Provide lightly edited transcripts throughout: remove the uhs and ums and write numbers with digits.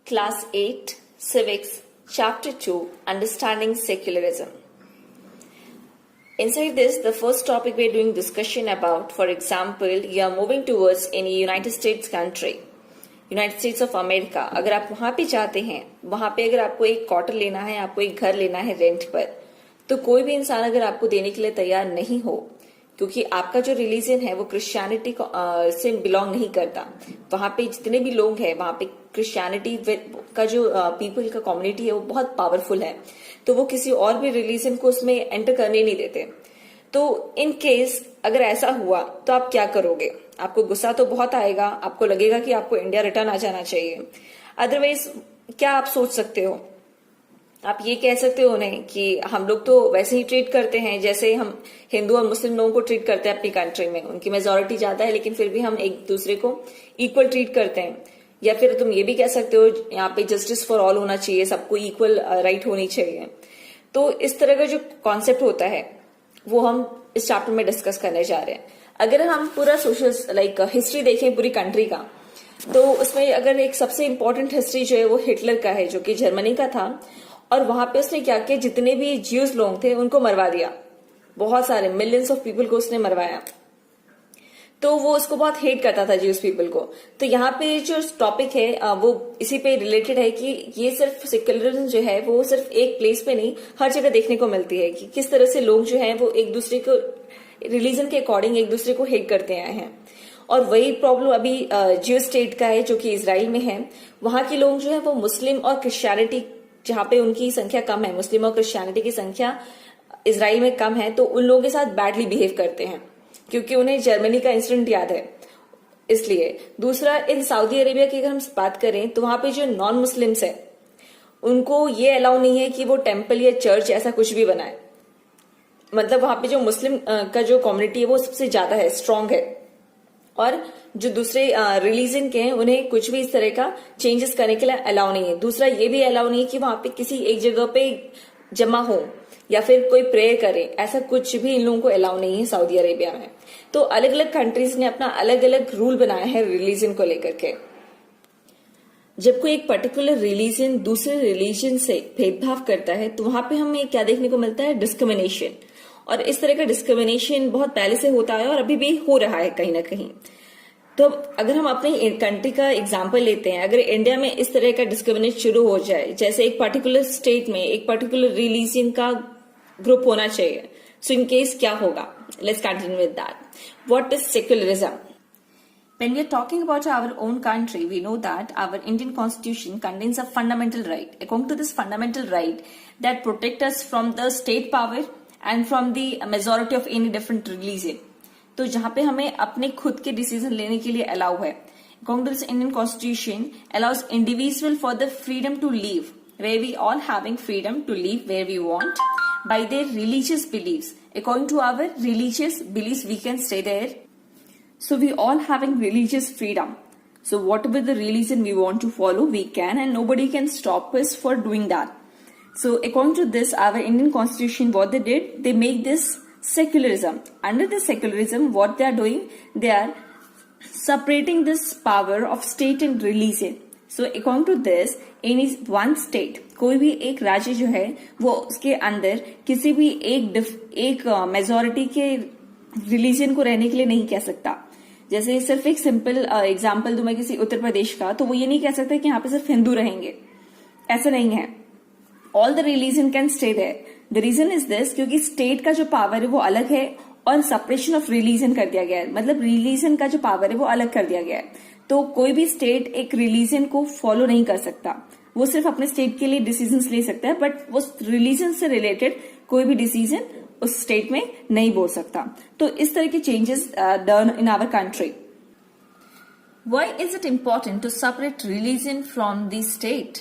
Class 8, Civics, Chapter 2, Understanding Secularism. Inside this, the first topic we're doing discussion about, for example, you are moving towards any United States country, United States of America. अगर आप वहां पे चाहते हैं, वहां पे अगर आपको एक क्वार्टर लेना है, आपको एक घर लेना है रेंट पर, तो कोई भी इंसान अगर आपको देने के लिए तैयार नहीं हो, क्योंकि आपका जो रिलीजन है वो क्रिश्चियनिटी से बिलोंग नहीं करता, वहां पे जितने भी लोग हैं वहां पे क्रिश्चियनिटी का जो पीपल का कम्युनिटी है वो बहुत पावरफुल है, तो वो किसी और भी रिलीजन को उसमें एंटर करने नहीं देते। तो इन केस अगर ऐसा हुआ तो आप क्या करोगे? आपको गुस्सा तो बहुत आएगा, आपको लगेगा कि आपको इंडिया रिटर्न आ जाना चाहिए। अदरवाइज क्या आप सोच सकते हो? आप ये कह सकते हो उन्हें कि हम लोग तो वैसे ही ट्रीट करते हैं जैसे हम हिंदू और मुस्लिम लोगों को ट्रीट करते हैं अपनी कंट्री में, उनकी मेजोरिटी ज्यादा है लेकिन फिर भी हम एक दूसरे को इक्वल ट्रीट करते हैं। या फिर तुम ये भी कह सकते हो यहाँ पे जस्टिस फॉर ऑल होना चाहिए, सबको इक्वल राइट होनी चाहिए। तो इस तरह का जो कॉन्सेप्ट होता है वो हम इस चैप्टर में डिस्कस करने जा रहे हैं। अगर हम पूरा सोशल हिस्ट्री देखें पूरी कंट्री का, तो उसमें अगर एक सबसे इंपॉर्टेंट हिस्ट्री जो है वो हिटलर का है, जो कि जर्मनी का था। और वहां पे उसने क्या किया, जितने भी ज्यूज लोग थे उनको मरवा दिया, बहुत सारे मिलियंस ऑफ पीपल को उसने मरवाया। तो वो उसको बहुत हेट करता था ज्यूज पीपल को। तो यहाँ पे जो टॉपिक है वो इसी पे रिलेटेड है कि ये सिर्फ सेक्युलरिज्म जो है वो सिर्फ एक प्लेस पे नहीं, हर जगह देखने को मिलती है कि किस तरह से लोग जो है वो एक दूसरे को रिलीजन के अकॉर्डिंग एक दूसरे को हेट करते आए हैं। और वही प्रॉब्लम अभी ज्यू स्टेट का है जो कि इजराइल में है। वहां के लोग जो है वो मुस्लिम और क्रिश्चियनिटी, जहां पे उनकी संख्या कम है, मुस्लिम और क्रिश्चियनिटी की संख्या इजराइल में कम है, तो उन लोगों के साथ बैडली बिहेव करते हैं क्योंकि उन्हें जर्मनी का इंसिडेंट याद है, इसलिए। दूसरा, इन सऊदी अरेबिया की अगर हम बात करें तो वहां पे जो नॉन मुस्लिम्स है उनको ये अलाउ नहीं है कि वो टेम्पल या चर्च ऐसा कुछ भी बनाए। मतलब वहां पे जो मुस्लिम का जो कम्युनिटी है वो सबसे ज्यादा है, स्ट्रांग है, और जो दूसरे रिलीजन के हैं उन्हें कुछ भी इस तरह का चेंजेस करने के लिए अलाउ नहीं है। दूसरा, ये भी अलाउ नहीं है कि वहां पे किसी एक जगह पे जमा हो या फिर कोई प्रेयर करे, ऐसा कुछ भी इन लोगों को अलाउ नहीं है सऊदी अरेबिया में। तो अलग अलग कंट्रीज ने अपना अलग अलग रूल बनाया है रिलीजन को लेकर के। जब कोई एक पर्टिकुलर रिलीजन दूसरे रिलीजन से भेदभाव करता है तो वहां पे हमें क्या देखने को मिलता है? डिस्क्रिमिनेशन। और इस तरह का डिस्क्रिमिनेशन बहुत पहले से होता है और अभी भी हो रहा है कहीं ना कहीं। तो अगर हम अपनी कंट्री का एग्जांपल लेते हैं, अगर इंडिया में इस तरह का डिस्क्रिमिनेशन शुरू हो जाए, जैसे एक पर्टिकुलर स्टेट में एक पर्टिकुलर रिलीजन का ग्रुप होना चाहिए, सो इन केस क्या होगा? Let's continue with that. What is secularism? When we are talking about our own country, we know that our Indian Constitution contains a fundamental right. According to this fundamental right, that protect us from the state power and from the majority of any different religion. तो जहां पे हमें अपने खुद के decision लेने के लिए अलाउ है। According to this Indian Constitution allows individual for the freedom to live, where we all having freedom to live where we want by their religious beliefs. According to our religious beliefs, we can stay there. So we all having religious freedom. So whatever the religion we want to follow, we can, and nobody can stop us for doing that. So according to this, our Indian Constitution, what they did, they make this secularism. Under the secularism, what they are doing, they are separating this power of state and religion. So according to this, any one state, कोई भी एक राज्य जो है वो उसके अंदर किसी भी एक मेजोरिटी के रिलीजन को रहने के लिए नहीं कह सकता। जैसे सिर्फ एक सिंपल एग्जांपल दूं मैं किसी उत्तर प्रदेश का, तो वो ये नहीं कह सकता कि यहाँ पे सिर्फ हिंदू रहेंगे, ऐसा नहीं है। All the religion can stay there. The reason is this, क्योंकि स्टेट का जो पावर है वो अलग है और सेपरेशन ऑफ रिलीजन कर दिया गया है, मतलब रिलीजन का जो पावर है वो अलग कर दिया गया है। तो कोई भी स्टेट एक रिलीजन को फॉलो नहीं कर सकता, वो सिर्फ अपने स्टेट के लिए डिसीजंस ले सकता है, बट वो रिलीजन से रिलेटेड कोई भी डिसीजन उस स्टेट में नहीं बोल सकता। तो इस तरह के changes done in our country. Why is it important to separate religion from the state?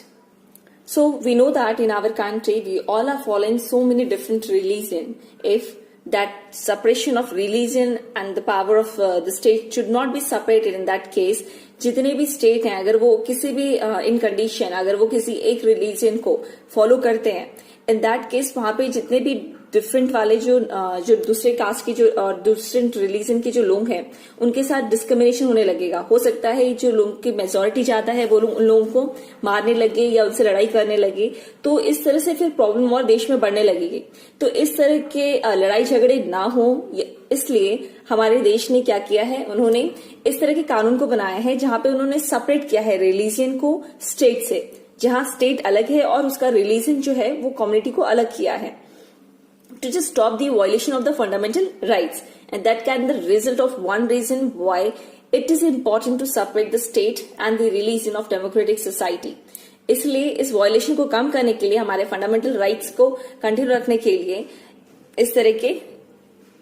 So we know that in our country we all are following so many different religion. If that separation of religion and the power of the state should not be separated, in that case जितने भी state हैं अगर वो किसी भी इन condition अगर वो किसी एक रिलीजन को फॉलो करते हैं, इन दैट केस वहां पे जितने भी डिफरेंट वाले जो दूसरे कास्ट के जो और डिफरेंट रिलीजन के जो लोग हैं उनके साथ डिस्क्रिमिनेशन होने लगेगा। हो सकता है जो लोगों की मेजोरिटी ज्यादा है वो लोग उन लोगों को मारने लगे या उनसे लड़ाई करने लगे, तो इस तरह से फिर प्रॉब्लम और देश में बढ़ने लगेगी। तो इस तरह के लड़ाई झगड़े ना हो, इसलिए हमारे देश ने क्या किया है, उन्होंने इस तरह के कानून को बनाया है जहां पे उन्होंने सेपरेट किया है रिलीजन को स्टेट से, जहां स्टेट अलग है और उसका रिलीजन जो है वो कम्युनिटी को अलग किया है, to just stop the violation of the fundamental rights. And that can be the result of one reason why it is important to separate the state and the religion of democratic society. इसलिए इस violation को कम करने के लिए, हमारे fundamental rights को continue रखने के लिए इस तरह के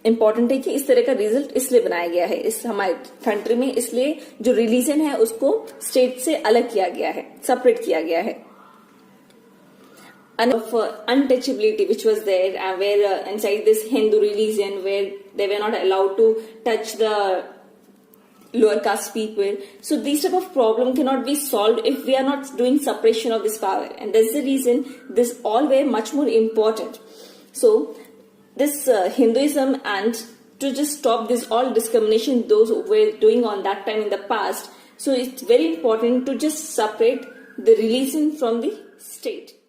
इंपॉर्टेंट है कि इस तरह का रिजल्ट इसलिए बनाया गया है इस हमारे कंट्री में, इसलिए जो रिलीजन है उसको स्टेट से अलग किया गया है, सेपरेट किया गया है। And of untouchability which was there, where inside this Hindu religion where they were not allowed to touch the lower caste people. So these type of problem cannot be solved if we are not doing separation of this power, and that's the reason this all were much more important. So this Hinduism, and to just stop this all discrimination those who were doing on that time in the past, so it's very important to just separate the religion from the state.